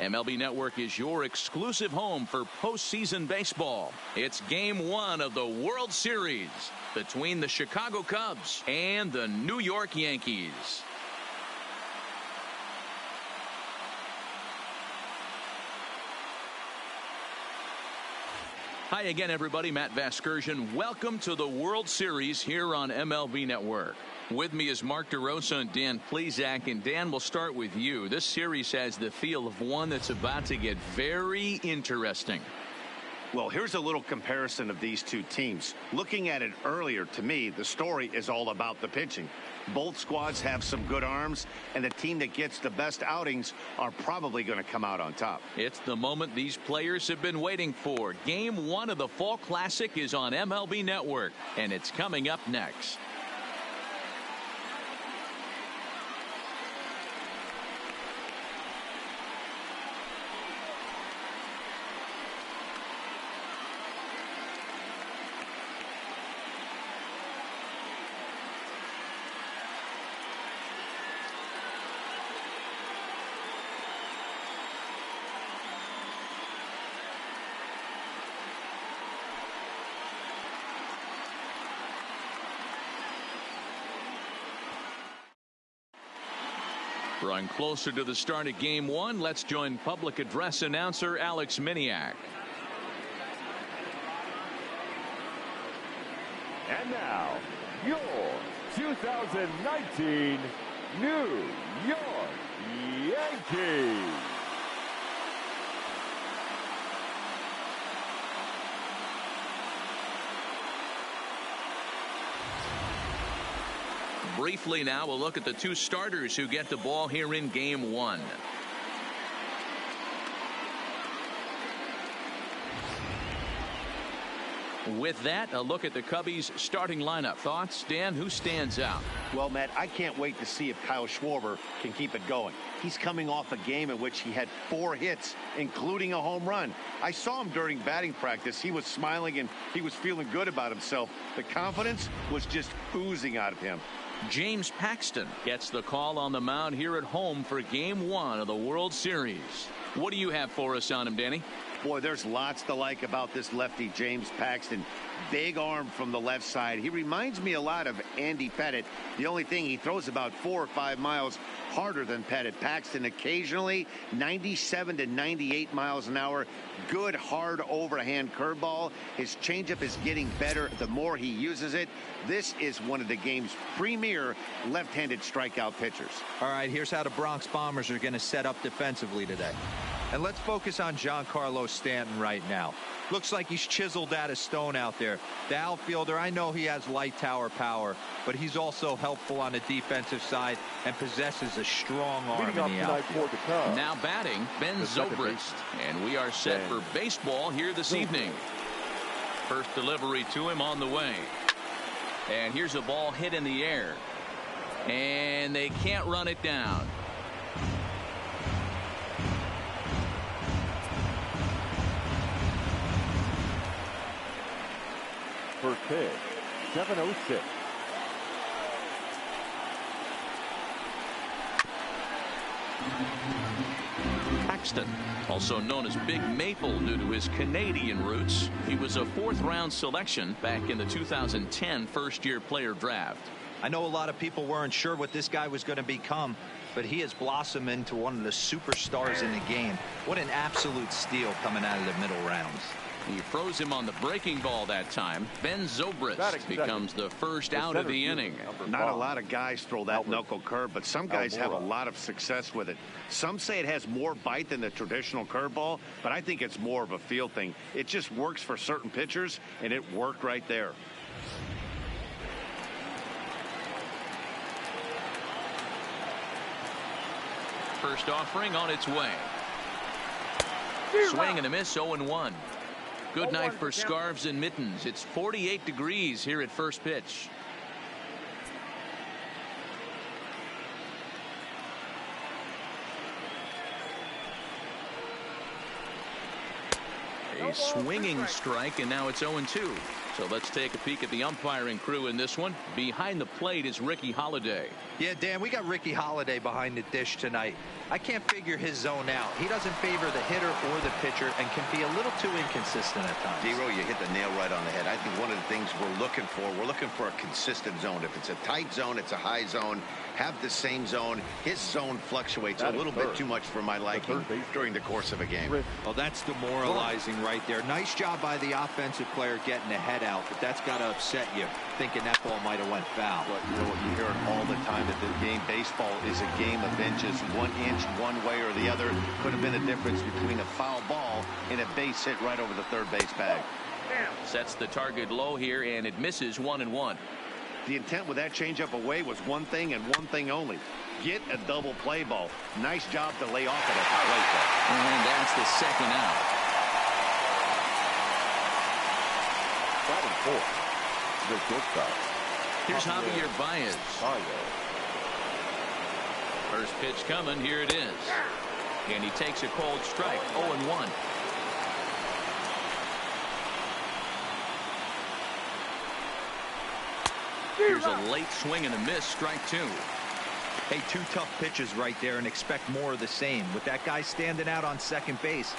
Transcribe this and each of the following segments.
MLB Network is your exclusive home for postseason baseball. It's Game 1 of the World Series between the Chicago Cubs and the New York Yankees. Hi again, everybody. Matt Vasgersian. Welcome to the World Series here on MLB Network. With me is Mark DeRosa and Dan Plesac. And Dan, we'll start with you. This series has the feel of one that's about to get very interesting. Well, here's a little comparison of these two teams. Looking at it earlier, to me, the story is all about the pitching. Both squads have some good arms, and the team that gets the best outings are probably going to come out on top. It's the moment these players have been waiting for. Game 1 of the Fall Classic is on MLB Network, and it's coming up next. Drawing closer to the start of Game 1, let's join public address announcer Alex Miniak. And now, your 2019 New York Yankees. Briefly now, we'll look at the two starters who get the ball here in Game 1. With that, a look at the Cubbies' starting lineup. Thoughts, Dan? Who stands out? Well, Matt, I can't wait to see if Kyle Schwarber can keep it going. He's coming off a game in which he had 4 hits, including a home run. I saw him during batting practice. He was smiling and he was feeling good about himself. The confidence was just oozing out of him. James Paxton gets the call on the mound here at home for Game 1 of the World Series. What do you have for us on him, Danny? Boy, there's lots to like about this lefty, James Paxton. Big arm from the left side. He reminds me a lot of Andy Pettitte. The only thing, he throws about 4 or 5 miles harder than Pettitte. Paxton occasionally 97 to 98 miles an hour. Good, hard overhand curveball. His changeup is getting better the more he uses it. This is one of the game's premier left-handed strikeout pitchers. All right, here's how the Bronx Bombers are going to set up defensively today. And let's focus on Giancarlo Stanton right now. Looks like he's chiseled out of stone out there. The outfielder, I know he has light tower power, but he's also helpful on the defensive side and possesses a strong arm in the outfield. Now batting, Ben Zobrist. And we are set for baseball here this evening. First delivery to him on the way. And here's a ball hit in the air. And they can't run it down. First pitch, 7:06. Paxton, also known as Big Maple due to his Canadian roots. He was a 4th-round selection back in the 2010 first-year player draft. I know a lot of people weren't sure what this guy was going to become, but he has blossomed into one of the superstars in the game. What an absolute steal coming out of the middle rounds. He froze him on the breaking ball that time. Ben Zobrist becomes the first out of the inning. Not a lot of guys throw that knuckle curve, but some guys have a lot of success with it. Some say it has more bite than the traditional curveball, but I think it's more of a feel thing. It just works for certain pitchers, and it worked right there. First offering on its way. Swing and a miss, 0-1. Good night for scarves and mittens. It's 48 degrees here at first pitch. A swinging strike, and now it's 0-2. So let's take a peek at the umpiring crew in this one. Behind the plate is Ricky Holiday. Yeah, Dan, we got Ricky Holiday behind the dish tonight. I can't figure his zone out. He doesn't favor the hitter or the pitcher and can be a little too inconsistent at times. Zero, you hit the nail right on the head. I think one of the things we're looking for a consistent zone. If it's a tight zone, it's a high zone. Have the same zone. His zone fluctuates a little bit too much for my liking during the course of a game. Well, that's demoralizing right there. Nice job by the offensive player getting the head out, but that's got to upset you, thinking that ball might have went foul. But you know what, you hear it all the time that the game, baseball is a game of inches. 1 inch one way or the other could have been the difference between a foul ball and a base hit right over the third base bag. Sets the target low here, and it misses 1-1. The intent with that changeup away was one thing and one thing only. Get a double play ball. Nice job to lay off at a plate ball. And that's the second out. Batting fourth, the shortstop. Here's Javier Baez. First pitch coming. Here it is. And he takes a cold strike. 0-1. Here's a late swing and a miss. Strike two. Hey, two tough pitches right there, and expect more of the same. With that guy standing out on second base,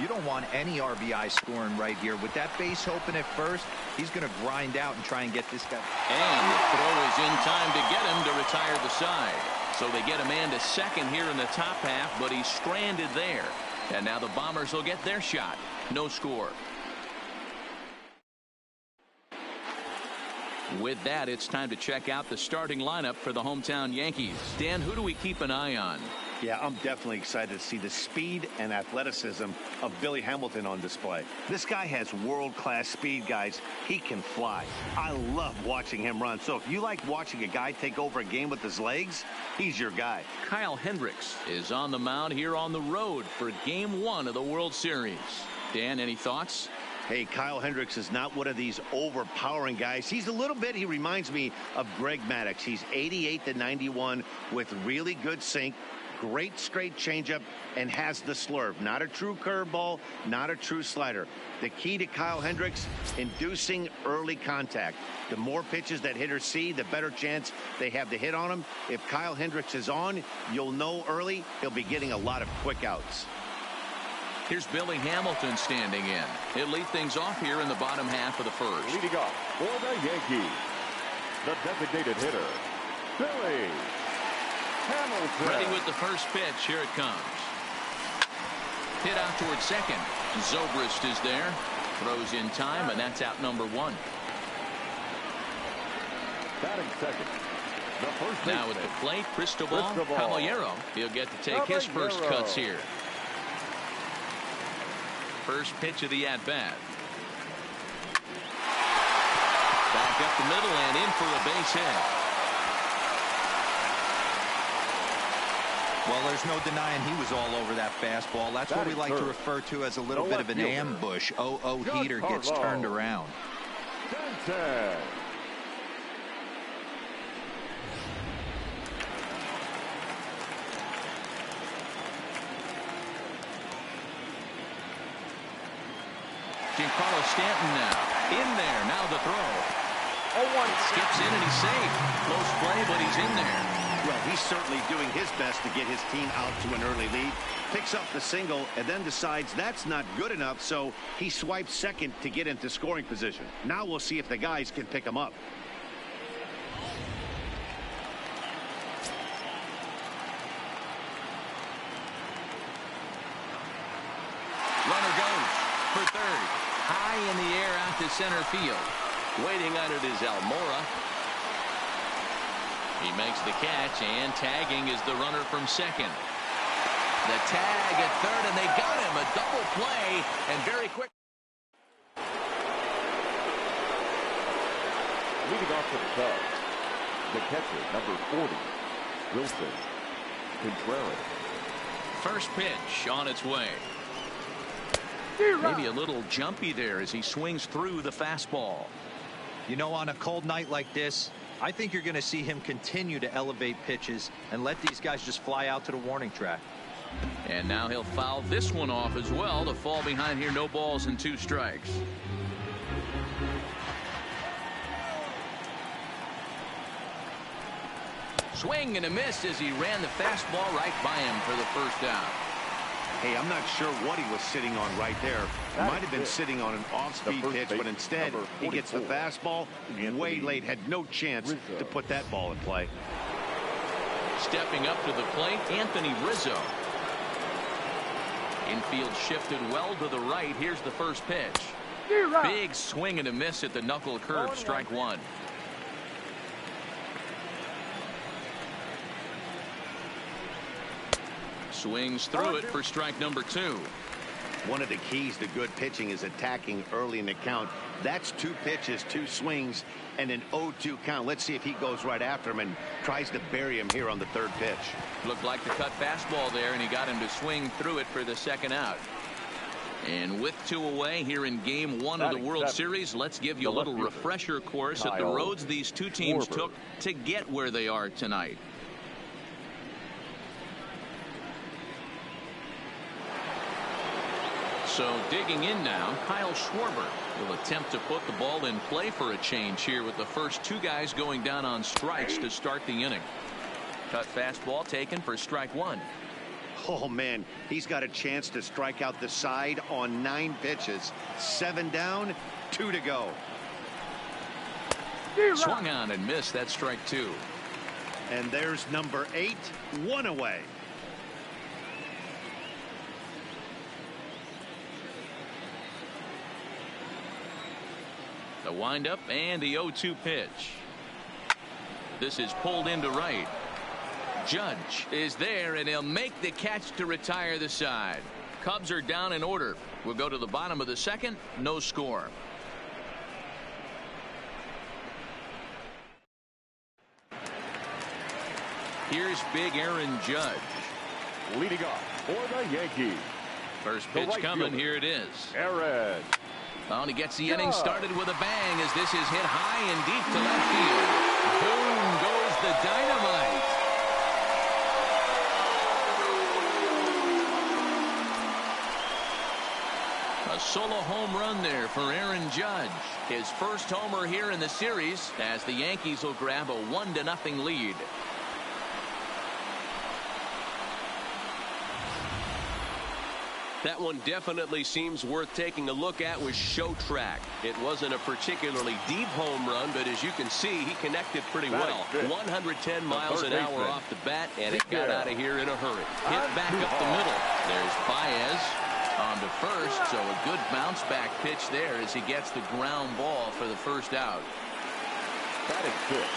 you don't want any RBI scoring right here. With that base open at first, he's going to grind out and try and get this guy. And the throw is in time to get him to retire the side. So they get a man to second here in the top half, but he's stranded there. And now the Bombers will get their shot. No score. With that, it's time to check out the starting lineup for the hometown Yankees. Dan, who do we keep an eye on? Yeah, I'm definitely excited to see the speed and athleticism of Billy Hamilton on display. This guy has world-class speed, guys. He can fly. I love watching him run. So if you like watching a guy take over a game with his legs, he's your guy. Kyle Hendricks is on the mound here on the road for Game 1 of the World Series. Dan, any thoughts? Hey, Kyle Hendricks is not one of these overpowering guys. He reminds me of Greg Maddux. He's 88-91 with really good sink, great straight changeup, and has the slurve. Not a true curveball, not a true slider. The key to Kyle Hendricks, inducing early contact. The more pitches that hitters see, the better chance they have to hit on him. If Kyle Hendricks is on, you'll know early he'll be getting a lot of quick outs. Here's Billy Hamilton standing in. He'll lead things off here in the bottom half of the first. Leading off for the Yankees, the designated hitter, Billy Hamilton. Ready with the first pitch. Here it comes. Hit out towards second. Zobrist is there. Throws in time, and that's out number one. Batting second, the first now at the plate, Cristobal Caballero. He'll get to take his first cuts here. First pitch of the at-bat. Back up the middle and in for a base hit. Well, there's no denying he was all over that fastball. That's what we like to refer to as a little bit of an ambush. 0-0 heater gets turned around. Giancarlo Stanton now. In there. Now the throw. 0-1. Skips in and he's safe. Close play, but he's in there. Well, he's certainly doing his best to get his team out to an early lead. Picks up the single and then decides that's not good enough, so he swipes second to get into scoring position. Now we'll see if the guys can pick him up. Runner goes for third. High in the air out to center field. Waiting on it is Almora. He makes the catch, and tagging is the runner from second. The tag at third, and they got him. A double play, and very quick. Leading off for the Cubs, the catcher, number 40, Wilson Contreras. First pitch on its way. Maybe a little jumpy there as he swings through the fastball. You know, on a cold night like this, I think you're going to see him continue to elevate pitches and let these guys just fly out to the warning track. And now he'll foul this one off as well to fall behind here. No balls and 2 strikes. Swing and a miss as he ran the fastball right by him for the first out. Hey, I'm not sure what he was sitting on right there. Might have been sitting on an off-speed pitch, but instead he gets the fastball way late. Had no chance to put that ball in play. Stepping up to the plate, Anthony Rizzo. Infield shifted well to the right. Here's the first pitch. Big swing and a miss at the knuckle curve. Strike 1. Swings through it for strike number 2. One of the keys to good pitching is attacking early in the count. That's 2 pitches, 2 swings, and an 0-2 count. Let's see if he goes right after him and tries to bury him here on the 3rd pitch. Looked like the cut fastball there, and he got him to swing through it for the 2nd out. And with 2 away here in Game 1 of the World Series, let's give you a little refresher course at the roads these 2 teams took to get where they are tonight. So digging in now, Kyle Schwarber will attempt to put the ball in play for a change here with the first 2 guys going down on strikes to start the inning. Cut fastball taken for strike 1. Oh, man, he's got a chance to strike out the side on 9 pitches. 7 down, 2 to go. Swung on and missed. That's strike 2. And there's number 8, 1 away. The windup and the 0-2 pitch. This is pulled into right. Judge is there, and he'll make the catch to retire the side. Cubs are down in order. We'll go to the bottom of the 2nd. No score. Here's big Aaron Judge. Leading off for the Yankees. First pitch coming. Here it is. Aaron. Oh, and he gets the inning started with a bang as this is hit high and deep to left field. Boom goes the dynamite. A solo home run there for Aaron Judge. His first homer here in the series as the Yankees will grab a 1-0 lead. That one definitely seems worth taking a look at with Show Track. It wasn't a particularly deep home run, but as you can see, he connected pretty well. 110 miles an hour off the bat, and it got out of here in a hurry. Hit back up the middle. There's Baez on to first, so a good bounce back pitch there as he gets the ground ball for the first out. That is good.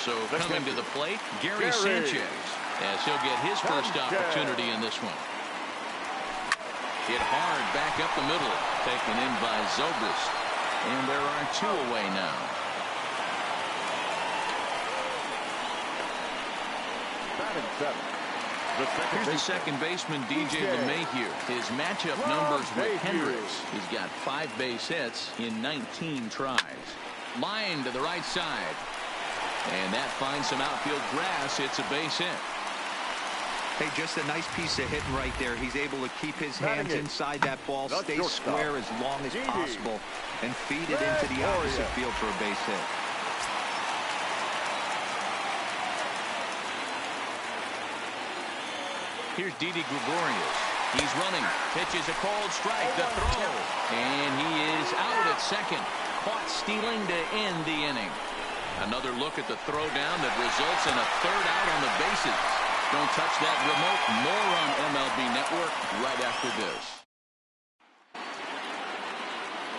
So coming to the plate, Gary Sanchez, as he'll get his first opportunity in this one. Hit hard back up the middle, taken in by Zobrist, and there are 2 away now. Here's the second baseman, DJ LeMahieu. His matchup numbers with Hendricks. He's got 5 base hits in 19 tries. Line to the right side, and that finds some outfield grass. It's a base hit. Hey, just a nice piece of hitting right there. He's able to keep his hands inside that ball, stay square as long as possible, and feed it into the opposite field for a base hit. Here's Didi Gregorius. He's running. Pitches a cold strike. The throw. And he is out at second. Caught stealing to end the inning. Another look at the throw down that results in a 3rd out on the bases. Don't touch that remote. More on MLB Network right after this.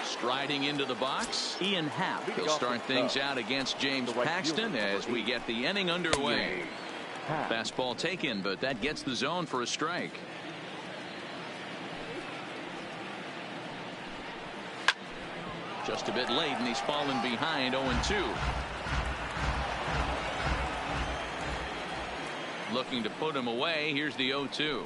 Striding into the box, Ian Happ. He'll start things out against James Paxton as we get the inning underway. Fastball taken, but that gets the zone for a strike. Just a bit late, and he's fallen behind 0-2. Looking to put him away. Here's the 0-2.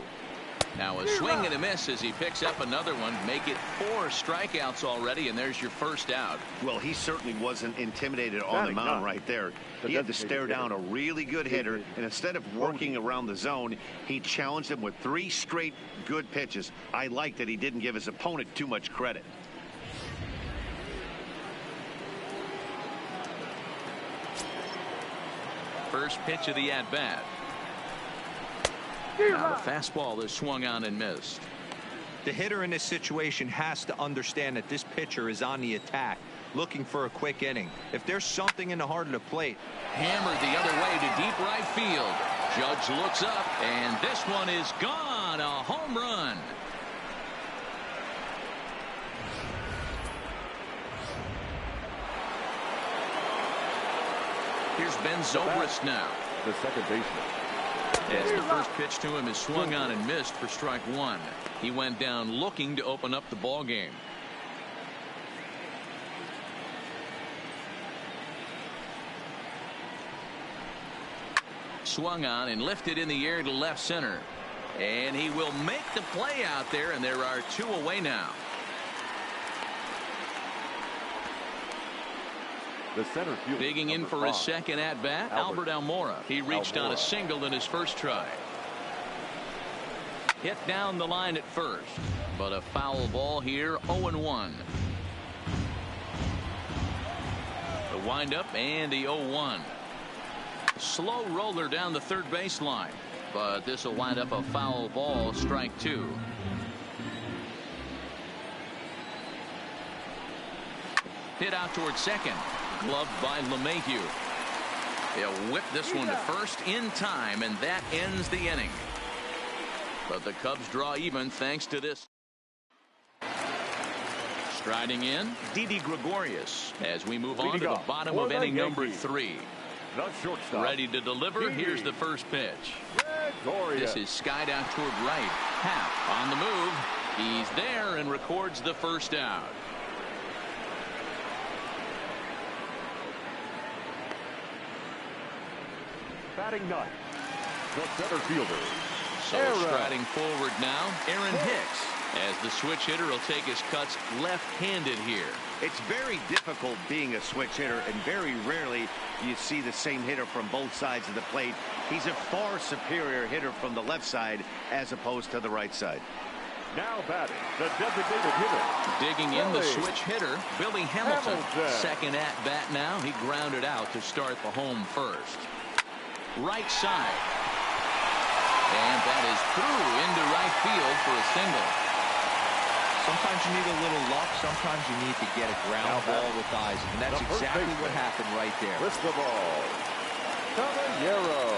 Now a swing and a miss as he picks up another one. Make it 4 strikeouts already, and there's your first out. Well, he certainly wasn't intimidated on the mound right there. He had to stare down a really good hitter, and instead of working around the zone, he challenged him with 3 straight good pitches. I like that he didn't give his opponent too much credit. First pitch of the at-bat. Now the fastball is swung on and missed. The hitter in this situation has to understand that this pitcher is on the attack, looking for a quick inning. If there's something in the heart of the plate. Hammered the other way to deep right field. Judge looks up, and this one is gone. A home run. Here's Ben Zobrist now. The second baseman. As the first pitch to him is swung on and missed for strike 1. He went down looking to open up the ball game. Swung on and lifted in the air to left center. And he will make the play out there, and there are 2 away now. The center fielder, Digging in for his second at-bat, Albert Almora. He reached on a single in his first try. Hit down the line at first, but a foul ball here, 0-1. The windup and the 0-1. Slow roller down the third baseline, but this will wind up a foul ball, strike 2. Hit out towards second. Gloved by LeMahieu. He'll whip this one to first in time, and that ends the inning. But the Cubs draw even thanks to this. Striding in, Didi Gregorius as we move on to the bottom of inning number 3. The shortstop. Ready to deliver. Here's the first pitch. Gregorius. This is skied out toward right. Happ on the move. He's there and records the first out. Batting ninth, the center fielder. So striding forward now, Aaron Hicks, as the switch hitter will take his cuts left-handed here. It's very difficult being a switch hitter, and very rarely do you see the same hitter from both sides of the plate. He's a far superior hitter from the left side as opposed to the right side. Now batting, the designated hitter. Digging in the switch hitter, Billy Hamilton. Second at-bat now. He grounded out to start the home first. Right side. And that is through into right field for a single. Sometimes you need a little luck. Sometimes you need to get a ground ball with eyes. And that's exactly what happened right there. With the ball, Caballero.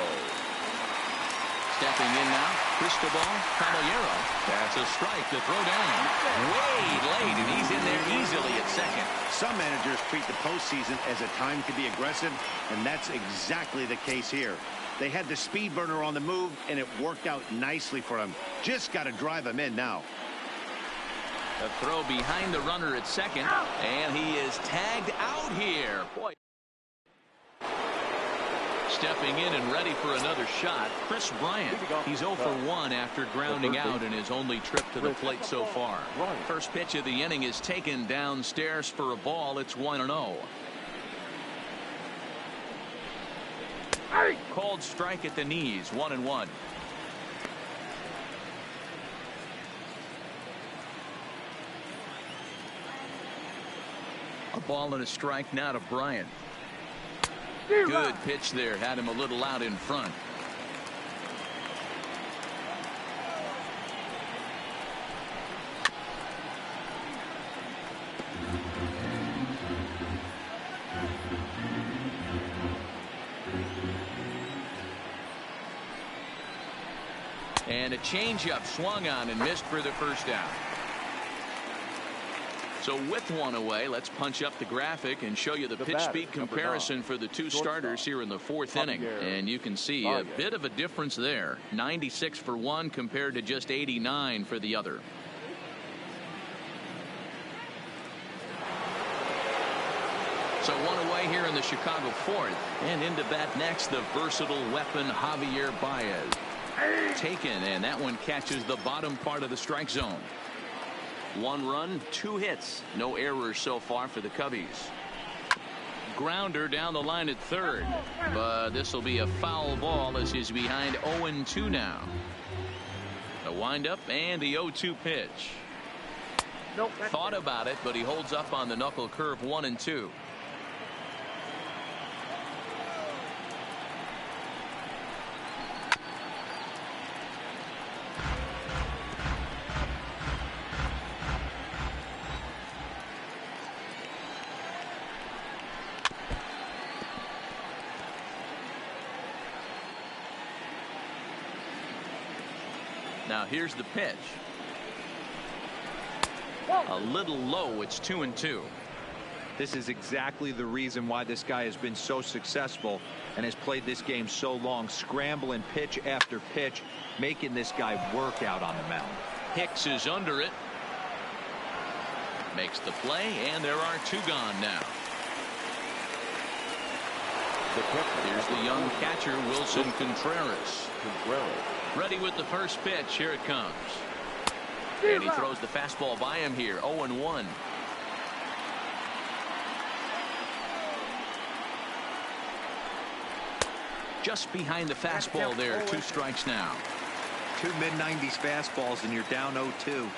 Stepping in now, Cristobal Caballero. That's a strike to throw down. Way late, and he's in there easily at second. Some managers treat the postseason as a time to be aggressive, and that's exactly the case here. They had the speed burner on the move, and it worked out nicely for him. Just got to drive him in now. A throw behind the runner at second, and he is tagged out here. Boy. Stepping in and ready for another shot, Chris Bryant. He's 0 for 1 after grounding out in his only trip to the plate so far. First pitch of the inning is taken downstairs for a ball. It's 1-0. Called strike at the knees, 1-1. A ball and a strike now to Bryant. Good pitch there. Had him a little out in front. And a changeup swung on and missed for the first out. So with one away, let's punch up the graphic and show you the pitch speed comparison for the 2 starters here in the 4th inning. And you can see a bit of a difference there. 96 for one compared to just 89 for the other. So one away here in the Chicago 4th. And into bat next, the versatile weapon Javier Baez. Taken, and that one catches the bottom part of the strike zone. 1 run, 2 hits. No errors so far for the Cubbies. Grounder down the line at third, but this will be a foul ball as he's behind 0-2 now. The windup and the 0-2 pitch. Thought about it, but he holds up on the knuckle curve. 1-2. Now here's the pitch. A little low. It's 2-2. This is exactly the reason why this guy has been so successful and has played this game so long, scrambling pitch after pitch, making this guy work out on the mound. Hicks is under it. Makes the play, and there are 2 gone now. Here's the young catcher, Wilson Contreras. Ready with the first pitch. Here it comes. And he throws the fastball by him here. 0-1. Just behind the fastball there. 2 strikes now. 2 mid-90s fastballs and you're down 0-2.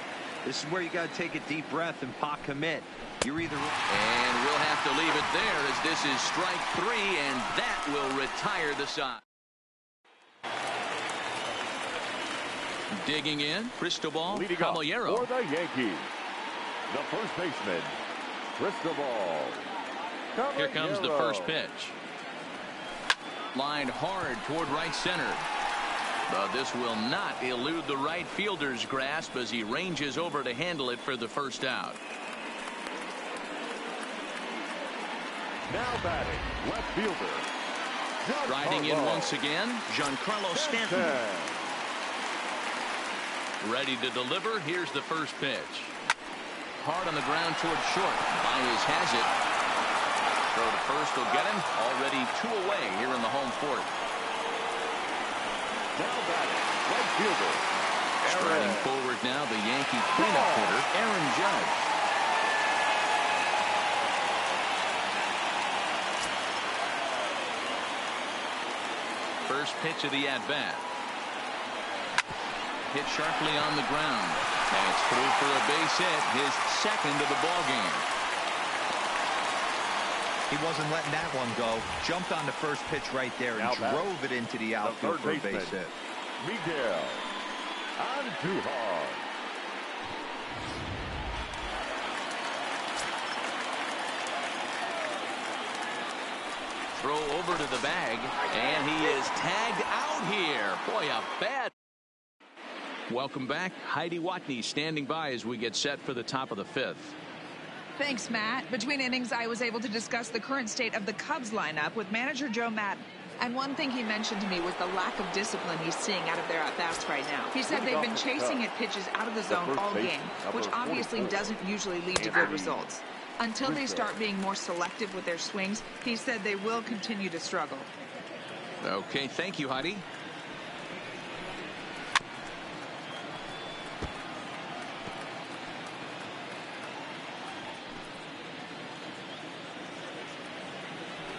This is where you got to take a deep breath and pot commit. You're either... And we'll have to leave it there as this is strike 3, and that will retire the side. Digging in, Cristobal Caballero. For the Yankees, the first baseman, Cristobal Caballero. Here comes the first pitch. Lined hard toward right center. But this will not elude the right fielder's grasp as he ranges over to handle it for the first out. Now batting, left fielder. Riding in once again, Giancarlo Stanton. Ready to deliver. Here's the first pitch. Hard on the ground towards short. Baez has it. Throw to first will get him. Already 2 away here in the home fourth. Now batting, right fielder. Striding forward now, the Yankee cleanup hitter, Aaron Judge. First pitch of the at-bat. Hit sharply on the ground. And it's through for a base hit, his second of the ball game. He wasn't letting that one go. Jumped on the first pitch right there and drove it into the outfield for a base hit. Miguel Andujar. Throw over to the bag, and he is tagged out here. Boy, a bad. Welcome back. Heidi Watney standing by as we get set for the top of the 5th. Thanks, Matt. Between innings, I was able to discuss the current state of the Cubs lineup with manager Joe Maddon. And one thing he mentioned to me was the lack of discipline he's seeing out of their at-bats right now. He said they've been chasing at pitches out of the zone all game, which obviously doesn't usually lead to good results. Until they start being more selective with their swings, he said they will continue to struggle. Okay, thank you, Heidi.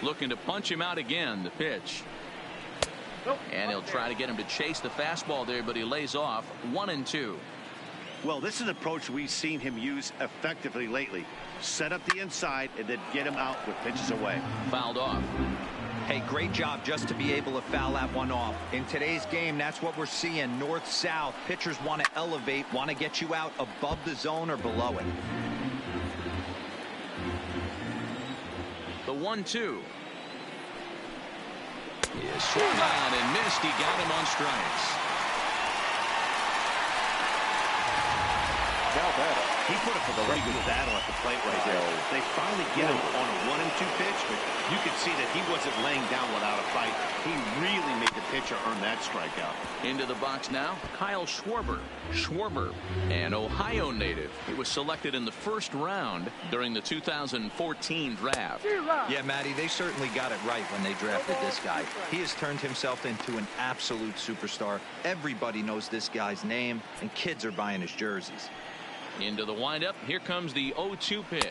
Looking to punch him out again. The pitch. And he'll try to get him to chase the fastball there, but he lays off. 1-2. Well, this is an approach we've seen him use effectively lately. Set up the inside and then get him out with pitches away. Fouled off. Hey, great job just to be able to foul that one off. In today's game, that's what we're seeing. North-south. Pitchers want to elevate, want to get you out above the zone or below it. The 1-2. Is swung on and missed. He got him on strikes. Now batting, He put it for a pretty good battle at the plate right there. They finally get him on a 1-2 pitch, but you could see that he wasn't laying down without a fight. He really made the pitcher earn that strikeout. Into the box now, Kyle Schwarber. Schwarber, an Ohio native. He was selected in the first round during the 2014 draft. Yeah, Matty, they certainly got it right when they drafted this guy. He has turned himself into an absolute superstar. Everybody knows this guy's name, and kids are buying his jerseys. Into the windup. Here comes the 0-2 pitch.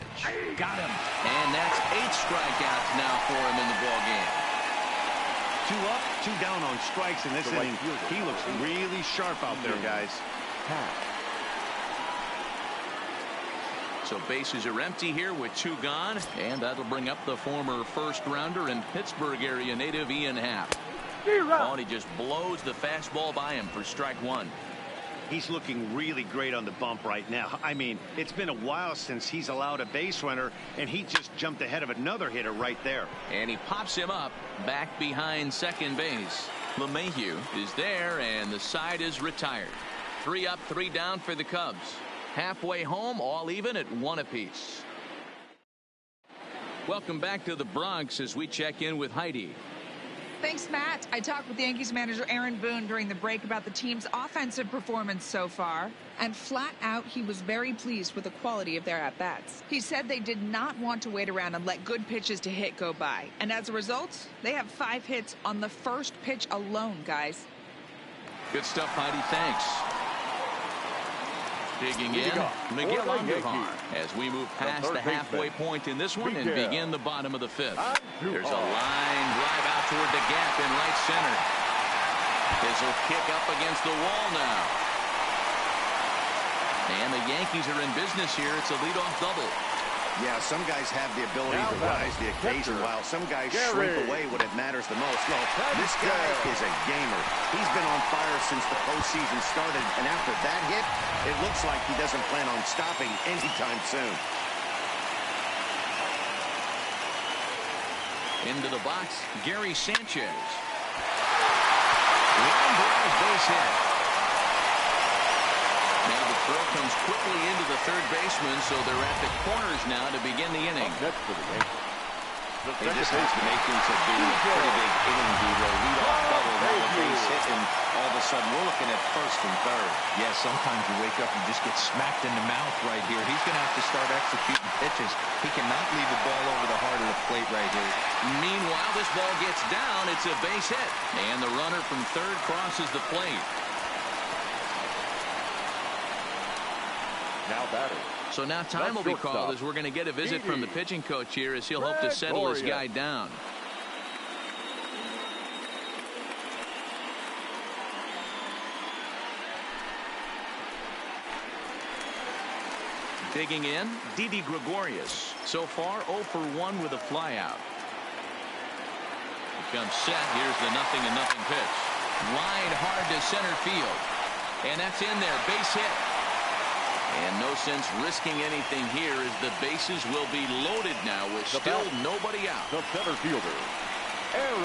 Got him. And that's 8 strikeouts now for him in the ball game. 2 up, 2 down on strikes in this inning. He looks really sharp out there, guys. So bases are empty here with 2 gone, and that'll bring up the former first rounder and Pittsburgh area native Ian Happ. Oh, and he just blows the fastball by him for strike 1. He's looking really great on the bump right now. I mean, it's been a while since he's allowed a base runner, and he just jumped ahead of another hitter right there. And he pops him up back behind second base. LeMahieu is there, and the side is retired. 3 up, 3 down for the Cubs. Halfway home, all even at 1 apiece. Welcome back to the Bronx as we check in with Heidi. Thanks, Matt. I talked with Yankees manager Aaron Boone during the break about the team's offensive performance so far, and flat out, he was very pleased with the quality of their at-bats. He said they did not want to wait around and let good pitches to hit go by, and as a result, they have 5 hits on the first pitch alone, guys. Good stuff, Heidi. Thanks. Digging in, Miguel Andujar as we move past the halfway point in this one and begin the bottom of the 5th. There's a line drive out toward the gap in right center. This will kick up against the wall now. And the Yankees are in business here. It's a leadoff double. Yeah, some guys have the ability to rise the occasion while some guys shrink away when it matters the most. Well, this guy is a gamer. He's been on fire since the postseason started, and after that hit, it looks like he doesn't plan on stopping anytime soon. Into the box, Gary Sanchez. Line drive, base hit. Now the throw comes quickly into the third baseman, so they're at the corners now to begin the inning. They just have to make things a pretty big inning, Dero. Lead-off double, now a base hit, and all of a sudden we're looking at first and third. Yeah, sometimes you wake up and just get smacked in the mouth right here. He's going to have to start executing pitches. He cannot leave a ball over the heart of the plate right here. Meanwhile, this ball gets down. It's a base hit. And the runner from third crosses the plate. Now batting. So now time will be called as we're going to get a visit from the pitching coach here as he'll hope to settle his guy down. Digging in, Didi Gregorius. So far 0 for 1 with a flyout. He comes set. Here's the 0-0 pitch. Line hard to center field. And that's in there. Base hit. And no sense risking anything here as the bases will be loaded now with still nobody out. The center fielder, Aaron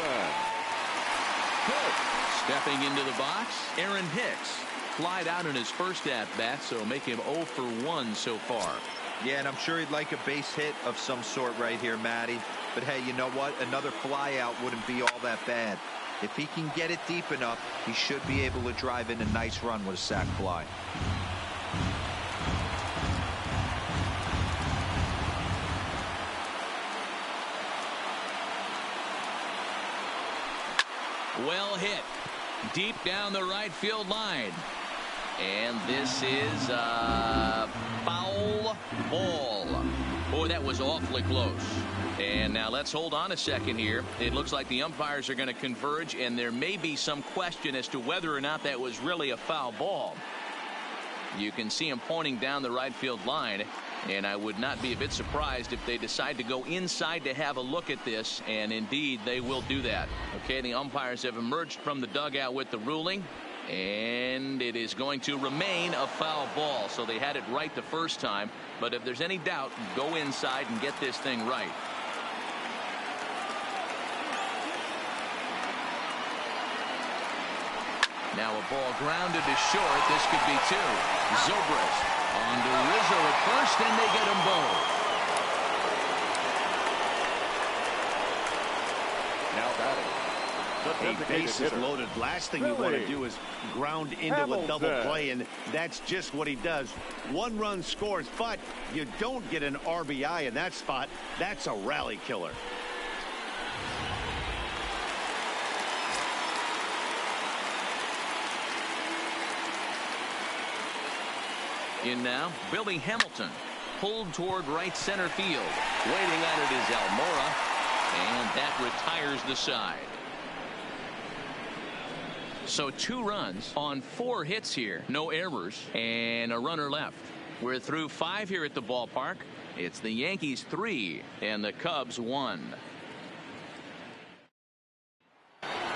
Hicks. Stepping into the box, Aaron Hicks. Flied out in his first at-bat, so make him 0 for 1 so far. Yeah, and I'm sure he'd like a base hit of some sort right here, Matty. But hey, you know what? Another flyout wouldn't be all that bad. If he can get it deep enough, he should be able to drive in a nice run with a sac fly. Well hit. Deep down the right field line. And this is a foul ball. Boy, that was awfully close. And now let's hold on a second here. It looks like the umpires are going to converge, and there may be some question as to whether or not that was really a foul ball. You can see him pointing down the right field line, and I would not be a bit surprised if they decide to go inside to have a look at this, and indeed they will do that. Okay, the umpires have emerged from the dugout with the ruling, and it is going to remain a foul ball. So they had it right the first time, but if there's any doubt, go inside and get this thing right. Now a ball grounded to short. This could be 2. Zobrist On to Rizzo at first, and they get them both. Now batting. A bases loaded. Last thing you want to do is ground into a double play, and that's just what he does. 1 run scores, but you don't get an RBI in that spot. That's a rally killer. In now, Billy Hamilton. Pulled toward right center field. Waiting on it is Almora, and that retires the side. So 2 runs on 4 hits here. No errors and a runner left. We're through 5 here at the ballpark. It's the Yankees 3 and the Cubs 1.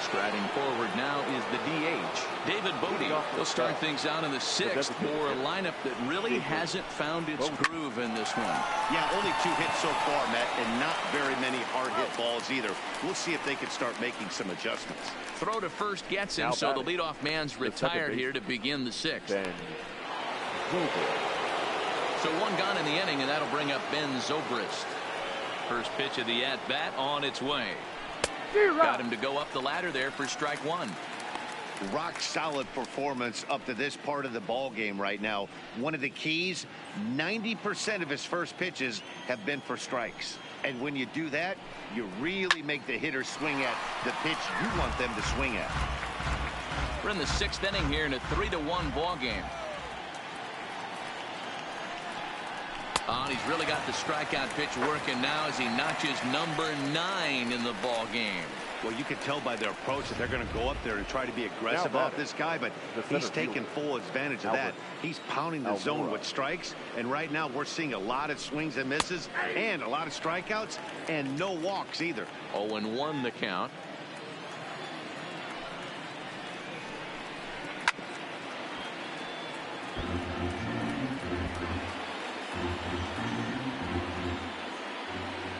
Striding forward now is the DH, David Bodie. He'll start things out in the 6th for a lineup that really hasn't found its groove in this one. Yeah, only 2 hits so far, Matt, and not very many hard hit balls either. We'll see if they can start making some adjustments. Throw to first gets him, so the leadoff man's retired here to begin the 6th. So 1 gone in the inning, and that'll bring up Ben Zobrist. First pitch of the at-bat on its way. Got him to go up the ladder there for strike 1. Rock solid performance up to this part of the ball game right now. One of the keys, 90% of his first pitches have been for strikes. And when you do that, you really make the hitter swing at the pitch you want them to swing at. We're in the 6th inning here in a 3-1 ball game. Oh, and he's really got the strikeout pitch working now as he notches number 9 in the ball game. Well, you can tell by their approach that they're going to go up there and try to be aggressive off this guy, but he's taking full advantage of that. He's pounding the zone with strikes, and right now we're seeing a lot of swings and misses and a lot of strikeouts and no walks either. 0-1 the count.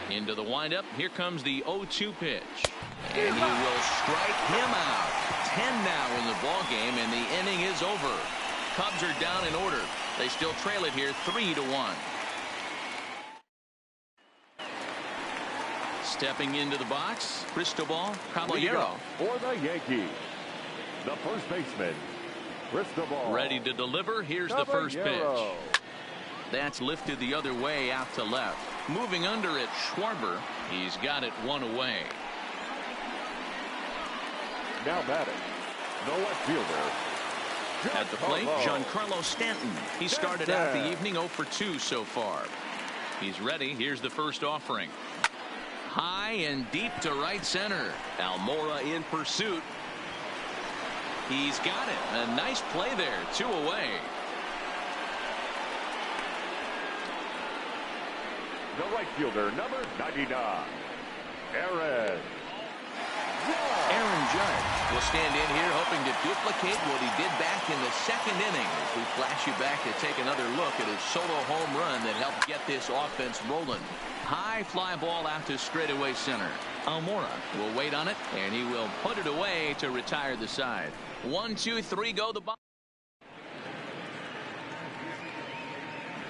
Into the windup. Here comes the 0-2 pitch. And he will strike him out. 10 now in the ball game, and the inning is over. Cubs are down in order. They still trail it here 3-1. Stepping into the box, Cristobal Caballero. For the Yankees, the first baseman, Cristobal. Ready to deliver. Here's the first pitch. That's lifted the other way out to left. Moving under it, Schwarber. He's got it 1 away. Now batting, the left fielder. At the plate, Giancarlo Stanton. He started out the evening 0 for 2 so far. He's ready. Here's the first offering. High and deep to right center. Almora in pursuit. He's got it. A nice play there. 2 away. The right fielder, number 99, Aaron Judge will stand in here hoping to duplicate what he did back in the 2nd inning. As we flash you back to take another look at his solo home run that helped get this offense rolling. High fly ball out to straightaway center. Almora will wait on it, and he will put it away to retire the side. 1, 2, 3 go the bottom.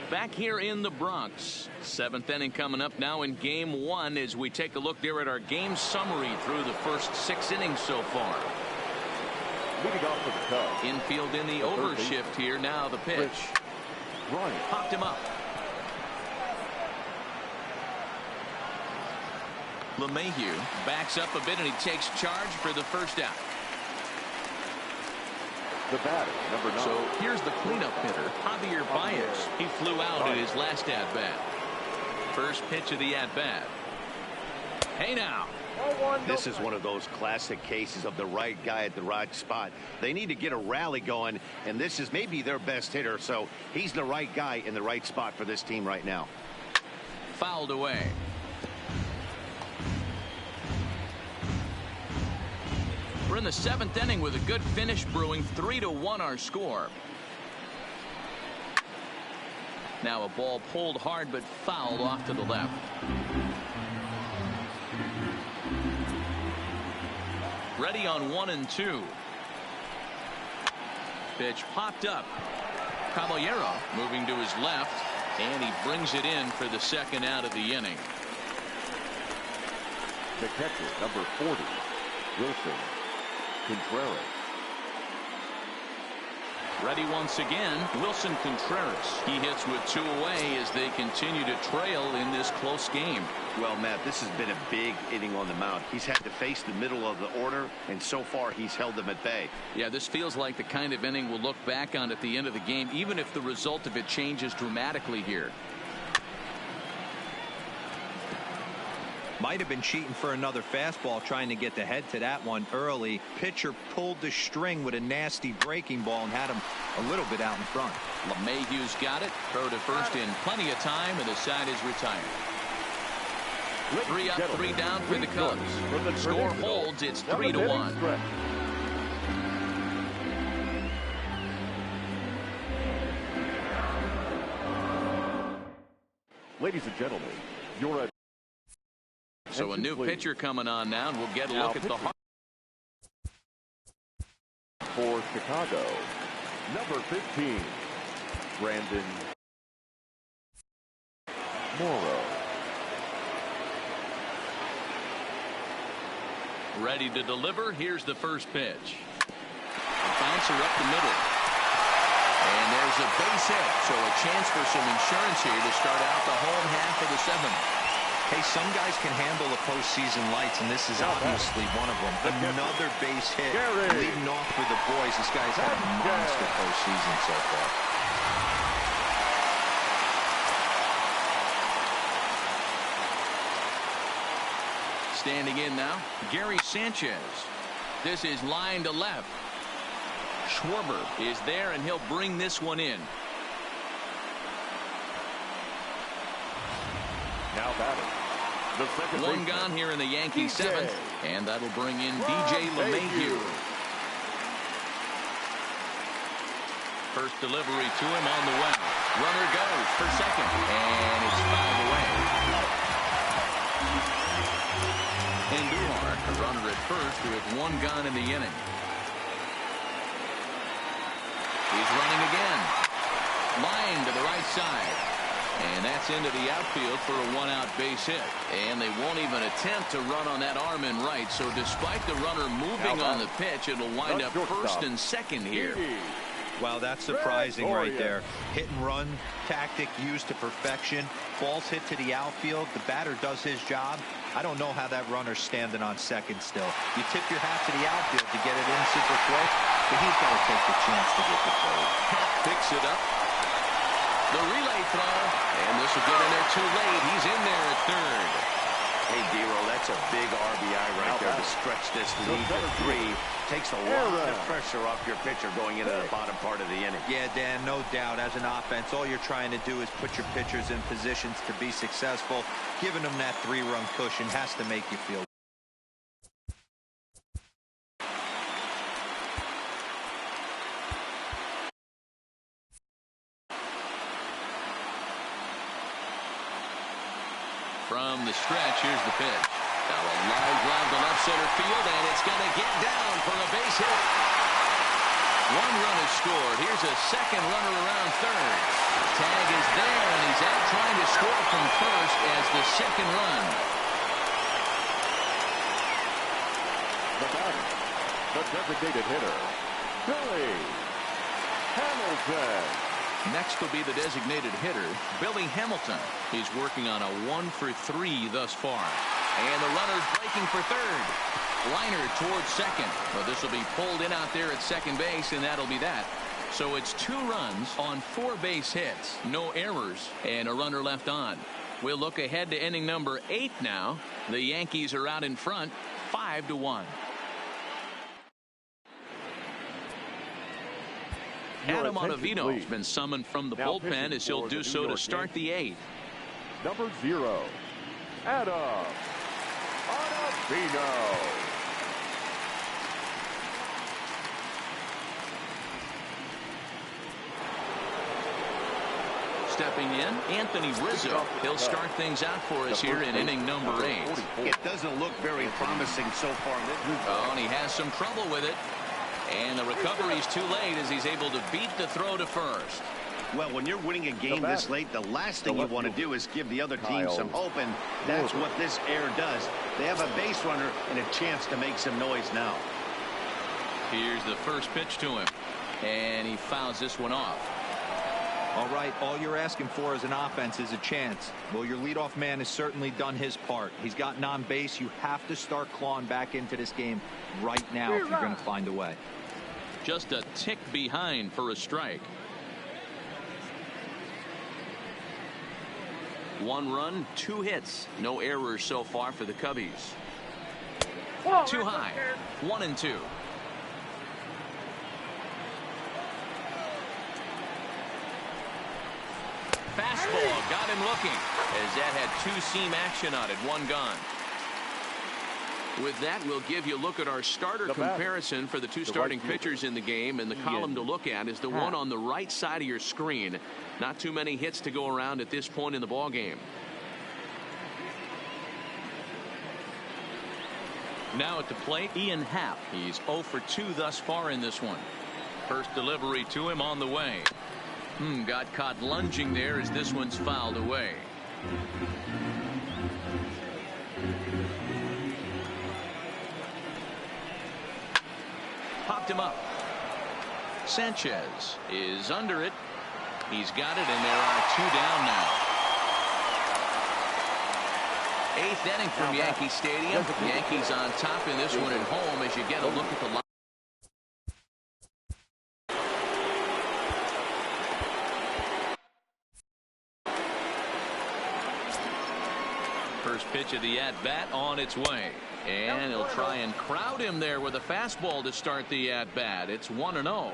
Back here in the Bronx. 7th inning coming up now in game 1 as we take a look there at our game summary through the first 6 innings so far. Leading off for the Cubs. Infield in the overshift here. Now the pitch. Popped him up. LeMahieu backs up a bit and he takes charge for the first out. The batter, number 9. So here's the cleanup hitter, Javier Baez. He flew out at his last at-bat. First pitch of the at-bat. Hey now. This is one of those classic cases of the right guy at the right spot. They need to get a rally going, and this is maybe their best hitter, so he's the right guy in the right spot for this team right now. Fouled away. We're in the 7th inning with a good finish brewing. 3-1 our score. Now a ball pulled hard but fouled off to the left. Ready on 1 and 2. Pitch popped up. Caballero moving to his left, and he brings it in for the second out of the inning. The catcher, number 40, Wilson Contreras. Ready once again, Wilson Contreras. He hits with 2 away as they continue to trail in this close game. Well, Matt, this has been a big inning on the mound. He's had to face the middle of the order, and so far he's held them at bay. Yeah, this feels like the kind of inning we'll look back on at the end of the game, even if the result of it changes dramatically here. Might have been cheating for another fastball, trying to get the head to that one early. Pitcher pulled the string with a nasty breaking ball and had him a little bit out in front. LeMahieu's got it. Throw to first in plenty of time, and the side is retired. 3 up, 3 down for the Cubs. The score holds. It's 3-1. Ladies and gentlemen, you're at So a new pitcher coming on now, and we'll get a look at the heart. For Chicago, number 15, Brandon Morrow. Ready to deliver. Here's the first pitch. Bouncer up the middle. And there's a base hit, so a chance for some insurance here to start out the home half of the 7th. Hey, some guys can handle the postseason lights, and this is obviously one of them. Another base hit leading off for the boys. This guy's had a monster postseason so far. Standing in now, Gary Sanchez. This is line to left. Schwarber is there, and he'll bring this one in. Now batting. The second one gone here in the Yankee 7th, and that'll bring in DJ LeMahieu. First delivery to him on the way. Runner goes for second, and it's fouled away. And Duhar, a runner at first with 1 gone in the inning. He's running again. Line to the right side. And that's into the outfield for a 1-out base hit. And they won't even attempt to run on that arm in right. So despite the runner moving on the pitch, it'll wind up first and second here. Wow, that's surprising right there. Hit and run tactic used to perfection. Ball's hit to the outfield. The batter does his job. I don't know how that runner's standing on second still. You tip your hat to the outfield to get it in super quick, but he's got to take the chance to get the throw. Picks it up. The relay throw, and this will get in there too late. He's in there at third. Hey, D-Roll, that's a big RBI right there to stretch this lead to 3. Takes a lot of pressure off your pitcher going into the bottom part of the inning. Yeah, Dan, no doubt. As an offense, all you're trying to do is put your pitchers in positions to be successful. Giving them that 3-run cushion has to make you feel. From the stretch, here's the pitch. Now a line drive to left center field, and it's going to get down for a base hit. 1 run is scored. Here's a second runner around third. Tag is there, and he's out trying to score from first as the second run. The batter, the designated hitter, Billy Hamilton. Next will be the designated hitter, Billy Hamilton. He's working on a 1-for-3 thus far. And the runner's breaking for third. Liner towards second. But this will be pulled in out there at second base, and that'll be that. So it's 2 runs on 4 base hits. No errors, and a runner left on. We'll look ahead to inning number 8 now. The Yankees are out in front, 5-1. Adam Ottavino has been summoned from the bullpen as he'll do so to start the 8th. Number 0, Adam Ottavino. Stepping in, Anthony Rizzo. He'll start things out for us here in inning number 8. It doesn't look very promising so far. Oh, and he has some trouble with it. And the recovery's too late as he's able to beat the throw to first. Well, when you're winning a game this late, the last thing you want to do is give the other team some hope, and that's what this error does. They have a base runner and a chance to make some noise now. Here's the first pitch to him, and he fouls this one off. All right, all you're asking for as an offense is a chance. Well, your leadoff man has certainly done his part. He's gotten on base. You have to start clawing back into this game right now if you're going to find a way. Just a tick behind for a strike. 1 run, 2 hits. No errors so far for the Cubbies. Too high. 1-2. Fastball got him looking as that had 2-seam action on it. 1 gone. With that, we'll give you a look at our starter comparison for the 2 starting pitchers in the game, and the column to look at is the one on the right side of your screen. Not too many hits to go around at this point in the ball game. Now at the plate, Ian Happ. He's 0 for 2 thus far in this one. First delivery to him on the way. Got caught lunging there as this one's fouled away. Popped him up. Sanchez is under it. He's got it, and there are 2 down now. 8th inning from Yankee Stadium. Yankees on top in this one at home as you get a look at the line. First pitch of the at-bat on its way. And he'll try and crowd him there with a fastball to start the at-bat. It's 1-0.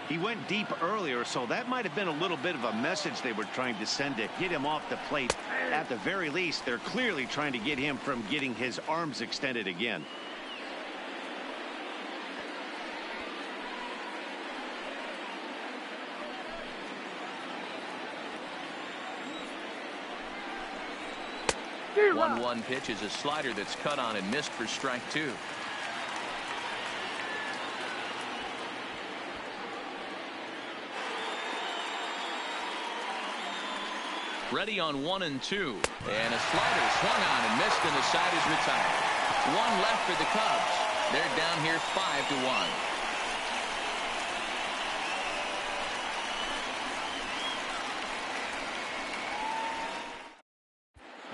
He went deep earlier, so that might have been a little bit of a message they were trying to send to get him off the plate. At the very least, they're clearly trying to get him from getting his arms extended again. The 1-1 pitch is a slider that's cut on and missed for strike 2. Ready on 1-2, and a slider swung on and missed, and the side is retired. 1 left for the Cubs. They're down here 5-1.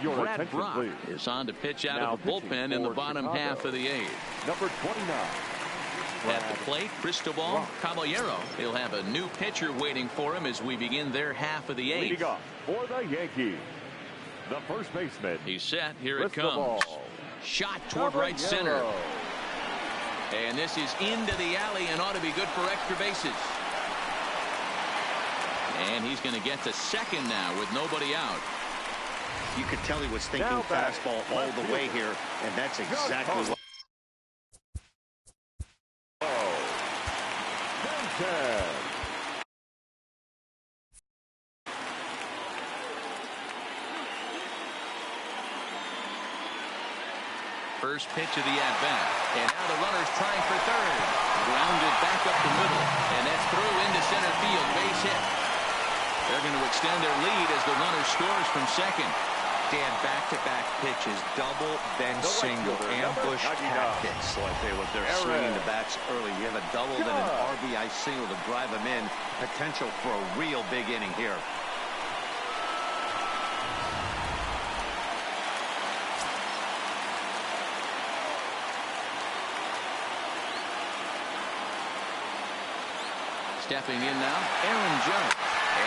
Brad Brock is on to pitch out of the bullpen in the bottom half of the 8th. Number 29. At the plate, Cristobal Caballero. He'll have a new pitcher waiting for him as we begin their half of the 8th. Leading off for the Yankees, the first baseman. He's set. Here it comes. Shot toward right center. And this is into the alley and ought to be good for extra bases. And he's going to get to second now with nobody out. You could tell he was thinking fastball all the way here, and that's exactly what. First pitch of the at-bat, and now the runner's trying for third. Grounded back up the middle, and that's through into center field. Base hit. They're going to extend their lead as the runner scores from second. Dan, back-to-back pitches, double, then single, ambush tactics. Boy, I tell you what, they're swinging the bats early. You have a double, then an RBI single to drive them in. Potential for a real big inning here. Stepping in now, Aaron Judge.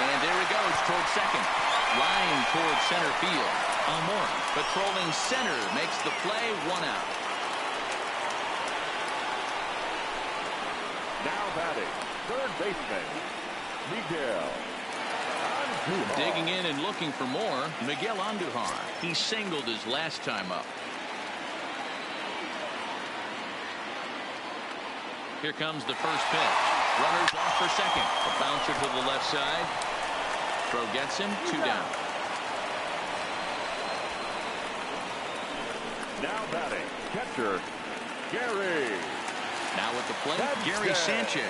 And there he goes towards second. Line towards center field. Almora patrolling center makes the play. 1 out. Now batting, third baseman, Miguel Andujar. Digging in and looking for more, Miguel Andujar. He singled his last time up. Here comes the first pitch. Runners off for second. A bouncer to the left side. Throw gets him. 2 down. Now batting, catcher Gary Now with the plate, Gary Sanchez.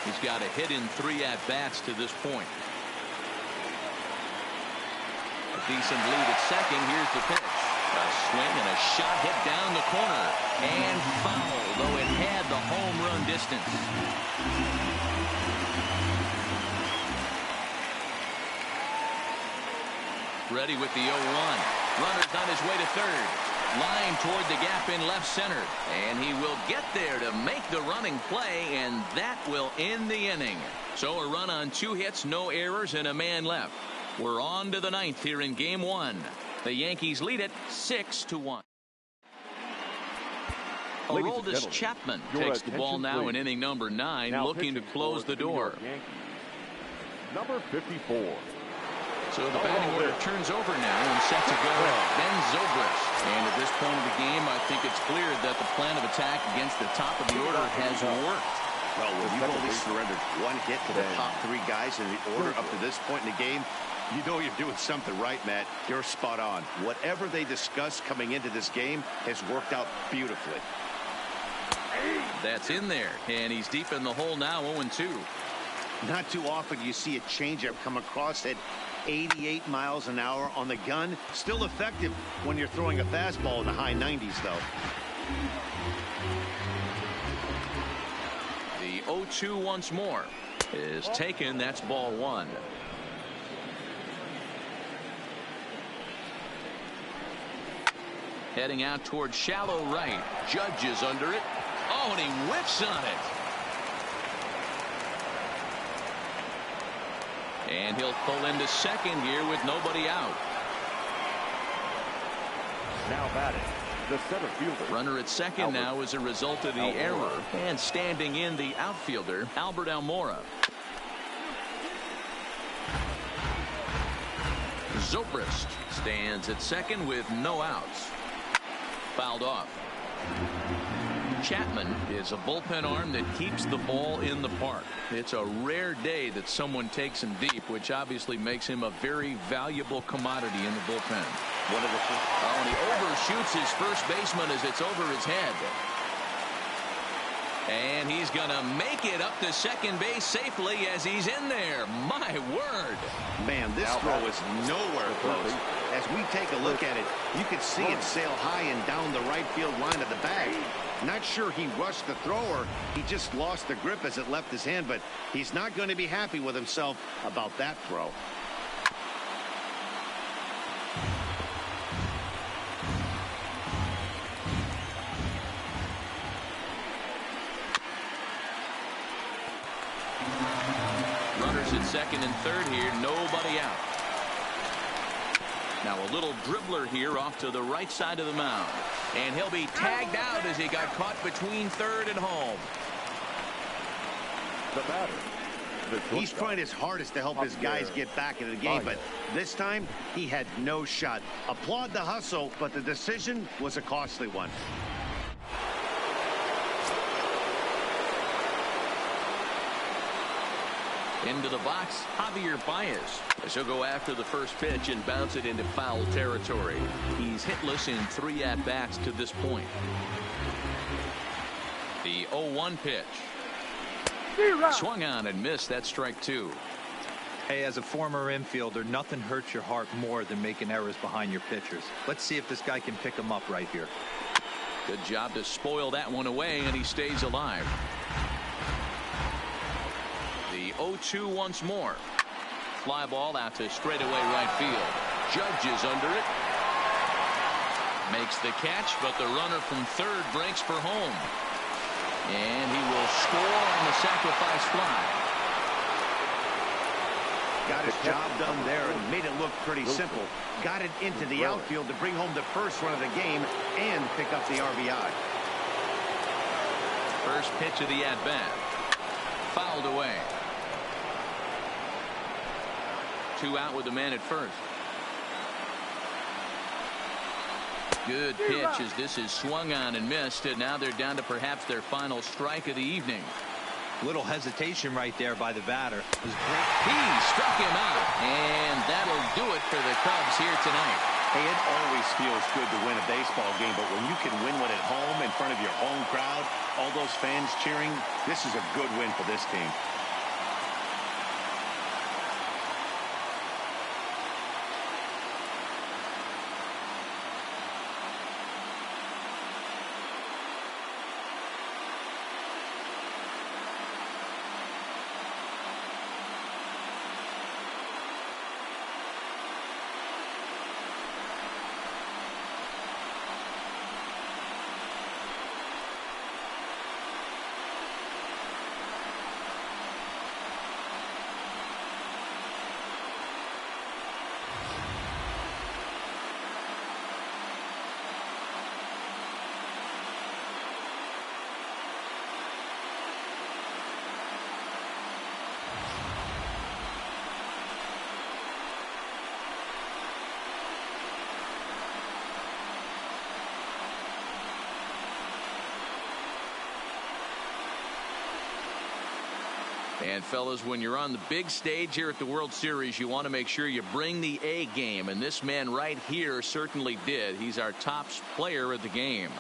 He's got a hit in 3 at-bats to this point. A decent lead at second. Here's the pitch. A swing and a shot hit down the corner. And foul, though it had the home run distance. Ready with the 0-1. Runner's on his way to third. Line toward the gap in left center. And he will get there to make the running play, and that will end the inning. So a run on 2 hits, no errors, and a man left. We're on to the 9th here in Game 1. The Yankees lead it 6-1. Aroldis Chapman takes the ball now in inning number 9, looking to close the door. Number 54. So the batting order turns over now and set to go Ben Zobrist. And at this point of the game, I think it's clear that the plan of attack against the top of the order has worked. Well, when you've only surrendered 1 hit to the top 3 guys in the order up to this point in the game, you know you're doing something right, Matt. You're spot on. Whatever they discussed coming into this game has worked out beautifully. That's in there, and he's deep in the hole now, 0-2. Not too often you see a changeup come across at 88 miles an hour on the gun. Still effective when you're throwing a fastball in the high 90s, though. The 0-2 once more is taken. That's ball 1. Heading out towards shallow right. Judge is under it. Oh, and he whiffs on it. And he'll pull into second here with nobody out. Now batting, the center fielder. Runner at second now as a result of the error. And standing in the outfielder, Albert Almora. Zobrist stands at second with no outs. Fouled off. Chapman is a bullpen arm that keeps the ball in the park. It's a rare day that someone takes him deep, which obviously makes him a very valuable commodity in the bullpen. One of the and he overshoots his first baseman as it's over his head. And he's going to make it up to second base safely as he's in there. My word. Man, this throw is nowhere close. As we take a look at it, you can see it sail high and down the right field line of the bag. Not sure he rushed the thrower. He just lost the grip as it left his hand, but he's not going to be happy with himself about that throw. Runners at second and third here, nobody out. Now a little dribbler here off to the right side of the mound. And he'll be tagged out as he got caught between third and home. The batter. He's trying his hardest to help his guys get back into the game, but this time he had no shot. Applaud the hustle, but the decision was a costly one. Into the box, Javier Baez. As he'll go after the first pitch and bounce it into foul territory. He's hitless in 3 at-bats to this point. The 0-1 pitch. Swung on and missed. That's strike 2. Hey, as a former infielder, nothing hurts your heart more than making errors behind your pitchers. Let's see if this guy can pick them up right here. Good job to spoil that one away, and he stays alive. The 0-2 once more. Fly ball out to straightaway right field. Judge is under it. Makes the catch, but the runner from third breaks for home. And he will score on the sacrifice fly. Got his job done there and made it look pretty simple. Got it into the outfield to bring home the first run of the game and pick up the RBI. First pitch of the at-bat. Fouled away. 2 out with the man at first. Good pitch as this is swung on and missed, and now they're down to perhaps their final strike of the evening. Little hesitation right there by the batter. He struck him out, and that'll do it for the Cubs here tonight. Hey, it always feels good to win a baseball game, but when you can win one at home in front of your home crowd, all those fans cheering, this is a good win for this team. And fellas, when you're on the big stage here at the World Series, you want to make sure you bring the A game, and this man right here certainly did. He's our top player of the game.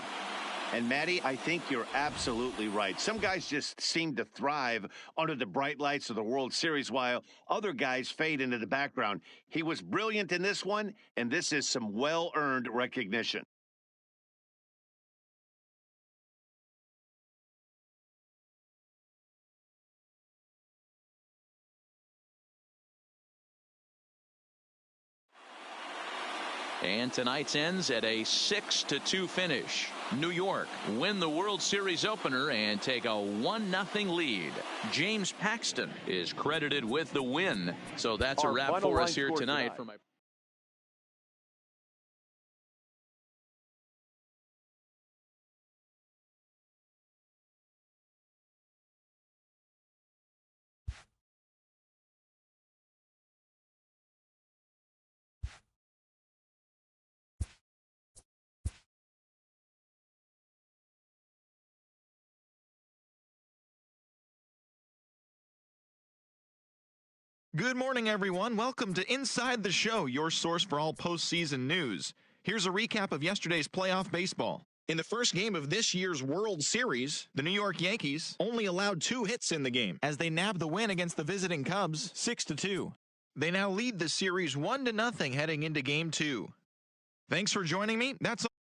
And Matty, I think you're absolutely right. Some guys just seem to thrive under the bright lights of the World Series while other guys fade into the background. He was brilliant in this one, and this is some well-earned recognition. And tonight's ends at a 6-2 finish. New York win the World Series opener and take a 1-0 lead. James Paxton is credited with the win. So that's a wrap for us here tonight. For my Good morning, everyone. Welcome to Inside the Show, your source for all postseason news. Here's a recap of yesterday's playoff baseball. In the first game of this year's World Series, the New York Yankees only allowed 2 hits in the game as they nabbed the win against the visiting Cubs 6-2. They now lead the series 1-0 heading into Game 2. Thanks for joining me. That's all.